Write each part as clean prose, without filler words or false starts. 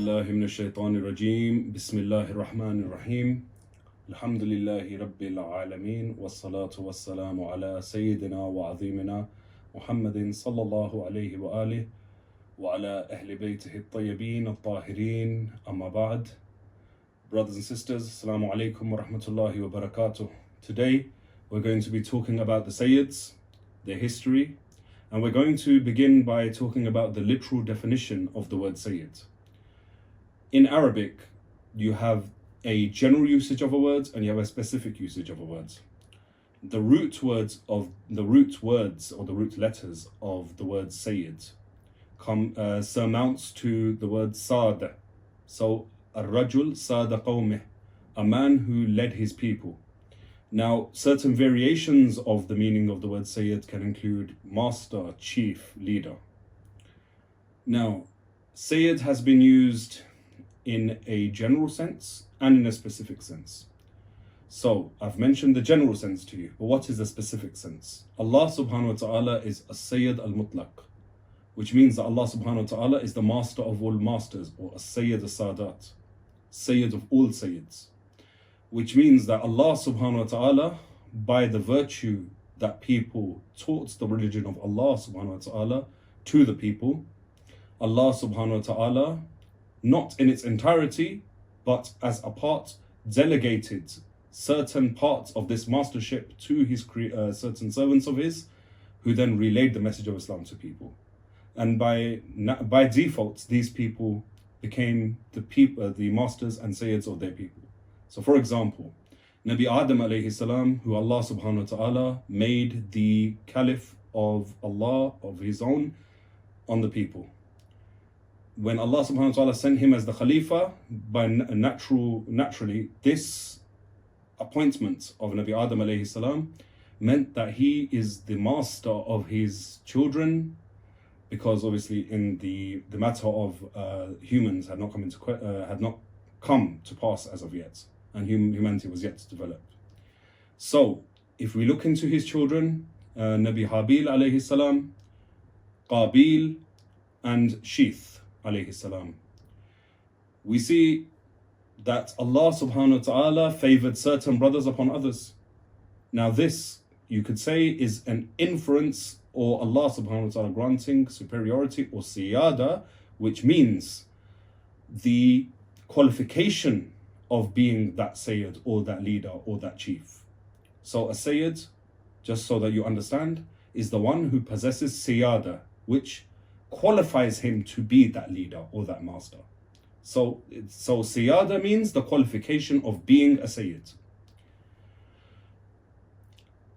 بالله من الشيطان الرجيم بسم الله الرحمن الرحيم الحمد لله رب العالمين والصلاة والسلام على سيدنا وعظيمنا محمد صلى الله عليه وآله وعلى أهل بيته الطيبين الطاهرين أما بعد. Brothers and sisters, Assalamu alaikum wa rahmatullahi wa barakatuh. Today we're going to be talking about the Sayyids, their history, and we're going to begin by talking about the literal definition of the word Sayyid. In Arabic, you have a general usage of a word and you have a specific usage of a word. The root words or the root letters of the word Sayyid surmounts to the word Sada. So, Ar-Rajul Sada Qawmih, a man who led his people. Now, certain variations of the meaning of the word Sayyid can include master, chief, leader. Now, Sayyid has been used in a general sense and in a specific sense. So, I've mentioned the general sense to you, but what is the specific sense? Allah subhanahu wa ta'ala is As-Sayyid al-Mutlaq, which means that Allah subhanahu wa ta'ala is the master of all masters, or As-Sayyid al-Sadat, Sayyid of all Sayyids. Which means that Allah subhanahu wa ta'ala, by the virtue that people taught the religion of Allah subhanahu wa ta'ala to the people, Allah subhanahu wa ta'ala, not in its entirety, but as a part, delegated certain parts of this mastership to his certain servants of his, who then relayed the message of Islam to people. And by default, these people became the masters and sayyids of their people. So for example, Nabi Adam alayhi salam, who Allah subhanahu wa ta'ala made the caliph of Allah, of his own, on the people. When Allah subhanahu wa ta'ala sent him as the Khalifa, naturally, this appointment of Nabi Adam alayhi salam meant that he is the master of his children, because obviously in the matter of humans had not come to pass as of yet, and humanity was yet to develop. So, if we look into his children, Nabi Habil alayhi salam, Qabil, and Sheeth alayhi salam, we see that Allah subhanahu wa ta'ala favored certain brothers upon others. Now this, you could say, is an inference, or Allah subhanahu wa ta'ala granting superiority or siyada, which means the qualification of being that Sayyid or that leader or that chief. So a Sayyid, just so that you understand, is the one who possesses siyada, which qualifies him to be that leader or that master. So siyada means the qualification of being a Sayyid.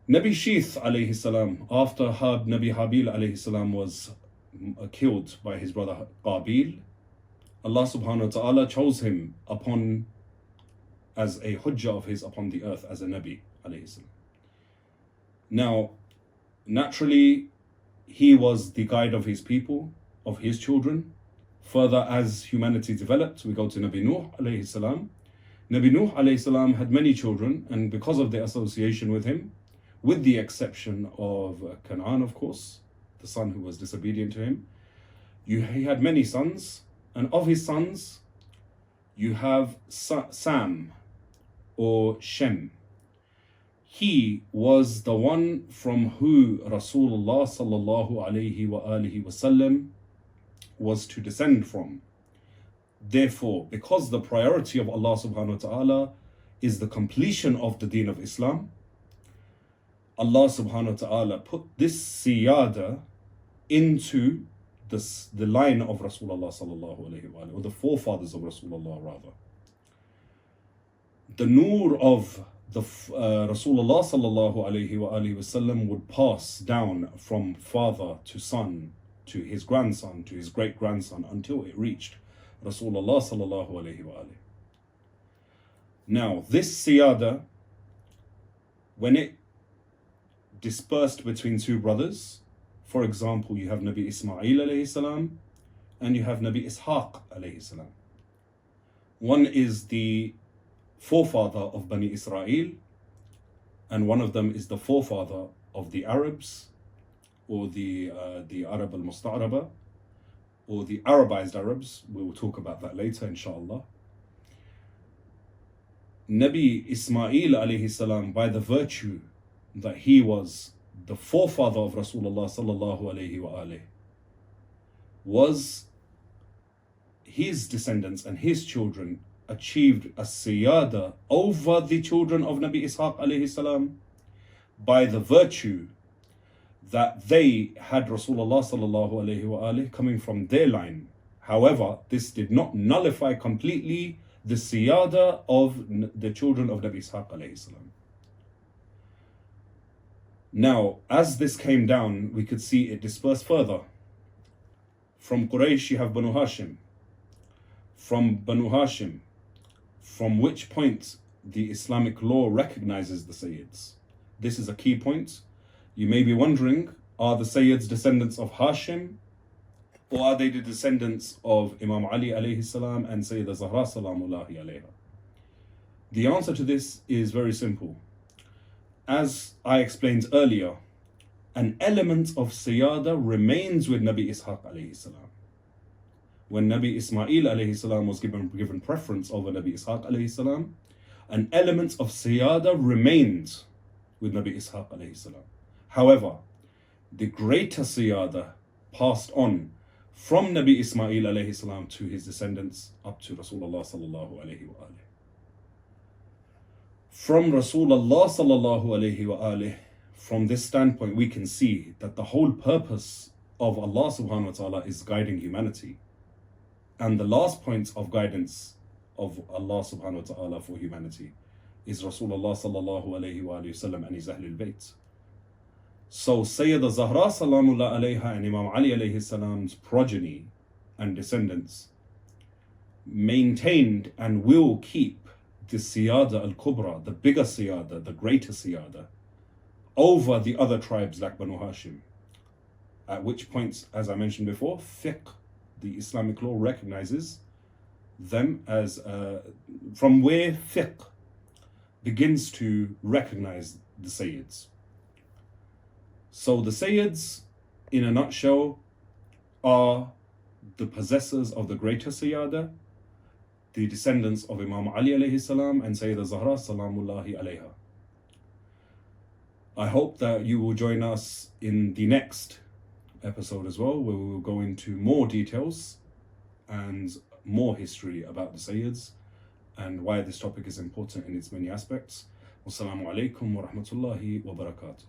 Nabi Sheeth alayhi salam, after Nabi Habil alayhi salam was killed by his brother Qabil, Allah subhanahu wa ta'ala chose him as a hujjah of his upon the earth, as a Nabi alayhi salam. Now, naturally, he was the guide of his people, of his children. Further, as humanity developed, we go to Nabi Nuh alayhi salam. Nabi Nuh alayhi salam had many children, and because of their association with him, with the exception of Canaan, of course, the son who was disobedient to him, he had many sons, and of his sons, you have Sam, or Shem. He was the one from who Rasulullah sallallahu alayhi wa alihi wasallam was to descend from. Therefore, because the priority of Allah subhanahu wa ta'ala is the completion of the deen of Islam, Allah subhanahu wa ta'ala put this siyada into the line of Rasulullah sallallahu alayhi wa alihi, or the forefathers of Rasulullah rather. The nur of the Rasulullah sallallahu alayhi wa alihi wasallam would pass down from father to son, to his grandson, to his great-grandson, until it reached Rasulullah sallallahu alayhi wa alihi. Now, this siyada, when it dispersed between two brothers, for example, you have Nabi Ismail alayhi salam, and you have Nabi Ishaq alayhi salam. One is the forefather of Bani Israel, and one of them is the forefather of the Arabs, or the Arab al-Musta'araba, or the Arabized Arabs, we will talk about that later inshallah. Nabi Ismail alayhi salam, by the virtue that he was the forefather of Rasulullah sallallahu alayhi wa alayhi, was his descendants and his children achieved a siyada over the children of Nabi Ishaq alayhi salam by the virtue that they had Rasulullah sallallahu alayhi wa alayhi coming from their line. However, this did not nullify completely the siyada of the children of Nabi Ishaq alayhi salam. Now, as this came down, we could see it dispersed further. From Quraysh, you have Banu Hashim. From Banu Hashim, from which point the Islamic law recognizes the Sayyids. This is a key point. You may be wondering, are the Sayyids descendants of Hashim, or are they the descendants of Imam Ali alayhi salam and Sayyida Zahra salamullahi alayha? The answer to this is very simple. As I explained earlier, an element of Siyada remains with Nabi Ishaq alayhi salam. When Nabi Ismail alayhi salam was given preference over Nabi Ishaq alayhi salam, an element of Siyada remained with Nabi Ishaq alayhi salam. However, the greater Siyada passed on from Nabi Ismail alayhi salam to his descendants up to Rasulullah sallallahu alayhi wa alayhi. From Rasulullah sallallahu alayhi wa alayhi, from this standpoint, we can see that the whole purpose of Allah subhanahu wa ta'ala is guiding humanity. And the last point of guidance of Allah subhanahu wa ta'ala for humanity is Rasulullah sallallahu alayhi wa sallam and his Ahlul Bayt. So Sayyida Zahra salamullah alayha and Imam Ali alayhi salam's progeny and descendants maintained and will keep the Siyada al-Kubra, the bigger Siyada, the greater Siyada, over the other tribes like Banu Hashim. At which point, as I mentioned before, fiqh, the Islamic law recognizes them as, from where fiqh begins to recognize the Sayyids. So the Sayyids, in a nutshell, are the possessors of the greater Siyada, the descendants of Imam Ali alayhi salam and Sayyida Zahra salamullahi alayha. I hope that you will join us in the next episode as well, where we will go into more details and more history about the Sayyids and why this topic is important in its many aspects. Wassalamu alaikum wa rahmatullahi wa barakatuh.